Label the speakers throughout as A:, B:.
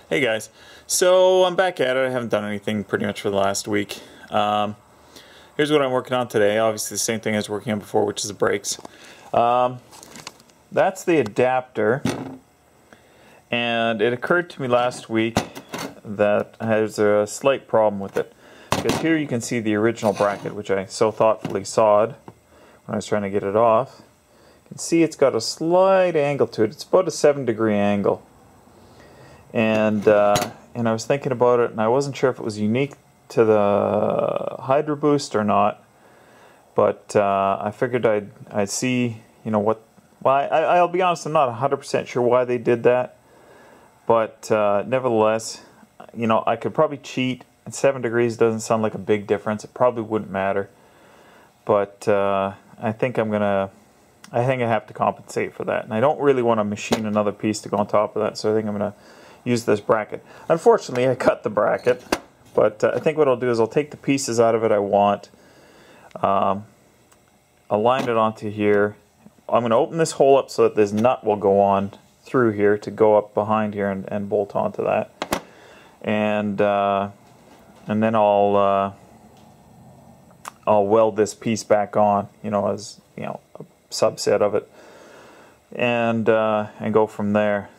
A: Hey guys, so I'm back at it. I haven't done anything pretty much for the last week. Here's what I'm working on today. Obviously the same thing I was working on before, which is the brakes. That's the adapter, and it occurred to me last week that there's a slight problem with it. Because here you can see the original bracket, which I so thoughtfully sawed when I was trying to get it off. You can see it's got a slight angle to it. It's about a 7-degree angle. And I was thinking about it, and I wasn't sure if it was unique to the Hydroboost or not. But I figured I'd see, you know, what. Well, I'll be honest, I'm not 100% sure why they did that. But nevertheless, you know, I could probably cheat. And 7 degrees doesn't sound like a big difference. It probably wouldn't matter. But I think I have to compensate for that. And I don't really want to machine another piece to go on top of that. So I think I'm going to use this bracket. Unfortunately, I cut the bracket, but I think what I'll do is I'll take the pieces out of it I want, align it onto here. I'm going to open this hole up so that this nut will go on through here to go up behind here and bolt onto that. And then I'll weld this piece back on, you know, as you know, a subset of it, and go from there.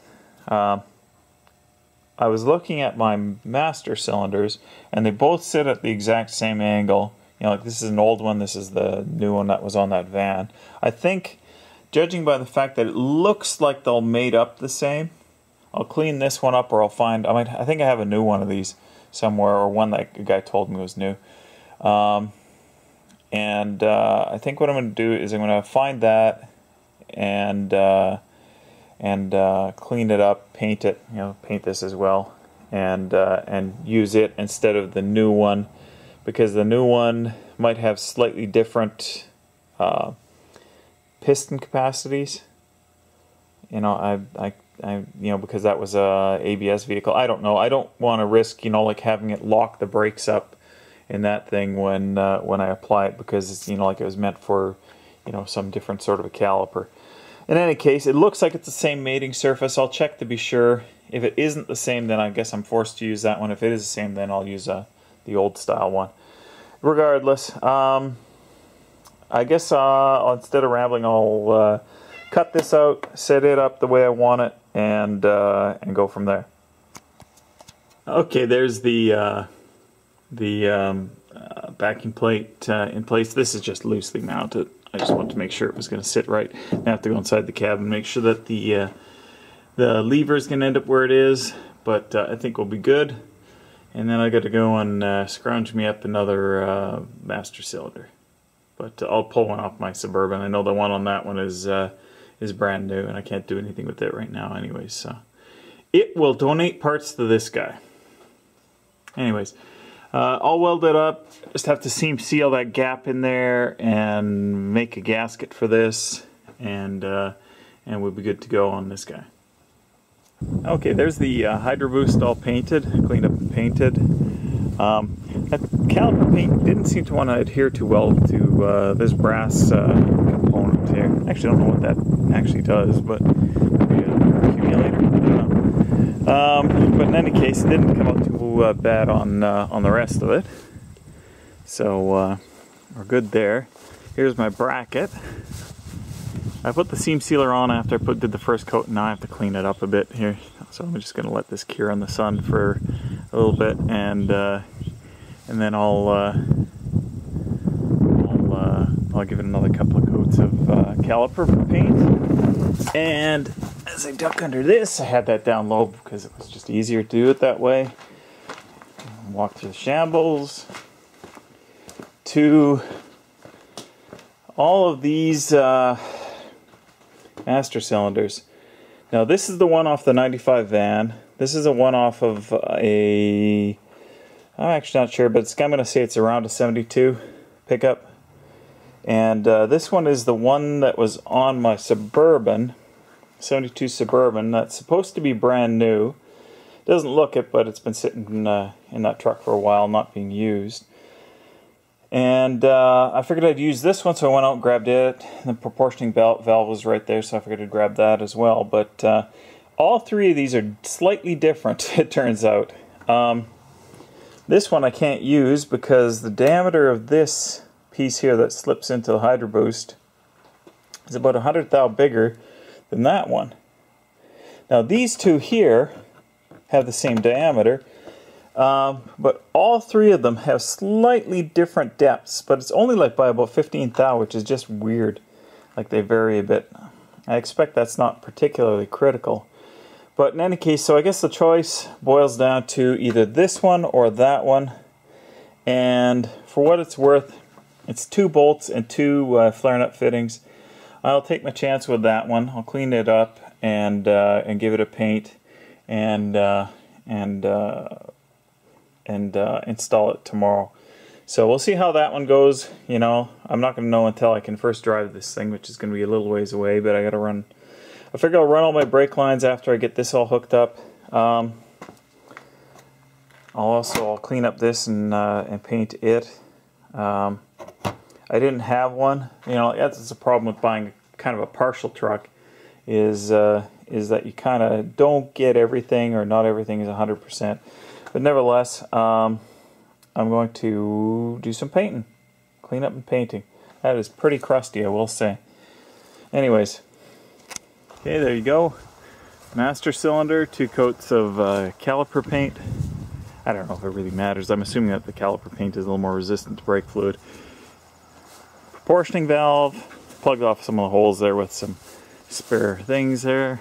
A: I was looking at my master cylinders, and they both sit at the exact same angle. You know, like this is an old one, this is the new one that was on that van. I think, judging by the fact that it looks like they'll mate up the same, I'll clean this one up, or I'll find, I think I have a new one of these somewhere, or one that a guy told me was new. I think what I'm going to do is I'm going to find that and clean it up, paint it, you know, paint this as well, and use it instead of the new one, because the new one might have slightly different piston capacities. You know, you know, because that was a ABS vehicle. I don't know. I don't want to risk, you know, like having it lock the brakes up in that thing when I apply it, because it's, you know, like it was meant for, you know, some different sort of a caliper. In any case, it looks like it's the same mating surface. I'll check to be sure. If it isn't the same, then I guess I'm forced to use that one. If it is the same, then I'll use the old style one. Regardless, I guess instead of rambling, I'll cut this out, set it up the way I want it, and go from there. Okay, there's the backing plate in place. This is just loosely mounted. I just wanted to make sure it was going to sit right. I have to go inside the cab and make sure that the lever is going to end up where it is, but I think we'll be good. And then I got to go and scrounge me up another master cylinder. But I'll pull one off my Suburban. I know the one on that one is brand new, and I can't do anything with it right now anyways. So it will donate parts to this guy. Anyways, I'll weld it up. Just have to seam seal that gap in there and make a gasket for this, and we'll be good to go on this guy. Okay, there's the Hydroboost all painted, cleaned up and painted. That caliper paint didn't seem to want to adhere too well to this brass component here. Actually, I don't know what that actually does, but maybe an accumulator. I don't know. But in any case, it didn't come out too bad on the rest of it. So we're good there. Here's my bracket. I put the seam sealer on after I did the first coat, and now I have to clean it up a bit here. So I'm just going to let this cure in the sun for a little bit, and then I'll give it another couple of coats of caliper paint. And as I duck under this, I had that down low because it was just easier to do it that way. Walk through the shambles to all of these master cylinders. Now this is the one off the 95 van. This is a one off of I'm actually not sure, but I'm going to say it's around a 72 pickup. And this one is the one that was on my Suburban, 72 Suburban. That's supposed to be brand new. Doesn't look it, but it's been sitting in that truck for a while, not being used. And I figured I'd use this one, so I went out and grabbed it. The proportioning valve was right there, so I figured I'd grab that as well. But all three of these are slightly different, it turns out. This one I can't use because the diameter of this piece here that slips into the Hydroboost is about 100 thou bigger than that one. Now these two here have the same diameter, but all three of them have slightly different depths, but it's only like by about 15 thou, which is just weird. Like they vary a bit. I expect that's not particularly critical. But in any case, so I guess the choice boils down to either this one or that one. And for what it's worth, it's 2 bolts and 2 flare nut fittings. I'll take my chance with that one. I'll clean it up and give it a paint and install it tomorrow. So we'll see how that one goes. You know, I'm not going to know until I can first drive this thing, which is going to be a little ways away, but I got to run. I figure I'll run all my brake lines after I get this all hooked up. I'll clean up this and paint it. I didn't have one. You know, that's a problem with buying kind of a partial truck. Is that you kind of don't get everything, or not everything is 100%. But nevertheless, I'm going to do some painting, clean up and painting. That is pretty crusty, I will say. Anyways, okay, there you go. Master cylinder, 2 coats of caliper paint. I don't know if it really matters. I'm assuming that the caliper paint is a little more resistant to brake fluid. Proportioning valve, plugged off some of the holes there with some spare things there.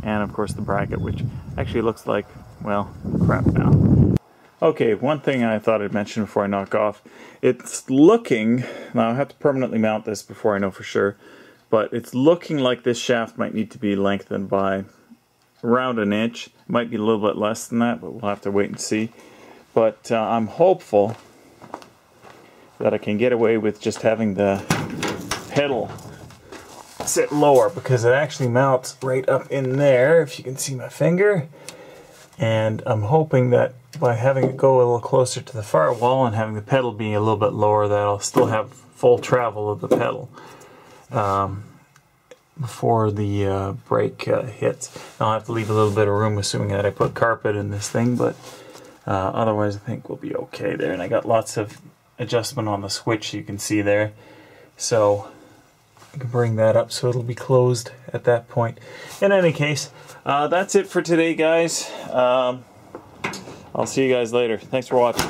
A: And of course the bracket, which actually looks like, well, crap now. Okay, one thing I thought I'd mention before I knock off. It's looking, now I have to permanently mount this before I know for sure, but it's looking like this shaft might need to be lengthened by around 1 inch. It might be a little bit less than that, but we'll have to wait and see. But I'm hopeful that I can get away with just having the pedal sit lower, because it actually mounts right up in there, if you can see my finger. And I'm hoping that by having it go a little closer to the firewall and having the pedal be a little bit lower, that I'll still have full travel of the pedal before the brake hits. I'll have to leave a little bit of room, assuming that I put carpet in this thing, but otherwise I think we'll be okay there. And I got lots of adjustment on the switch, you can see there, so I can bring that up so it'll be closed at that point. In any case, that's it for today, guys. I'll see you guys later. Thanks for watching.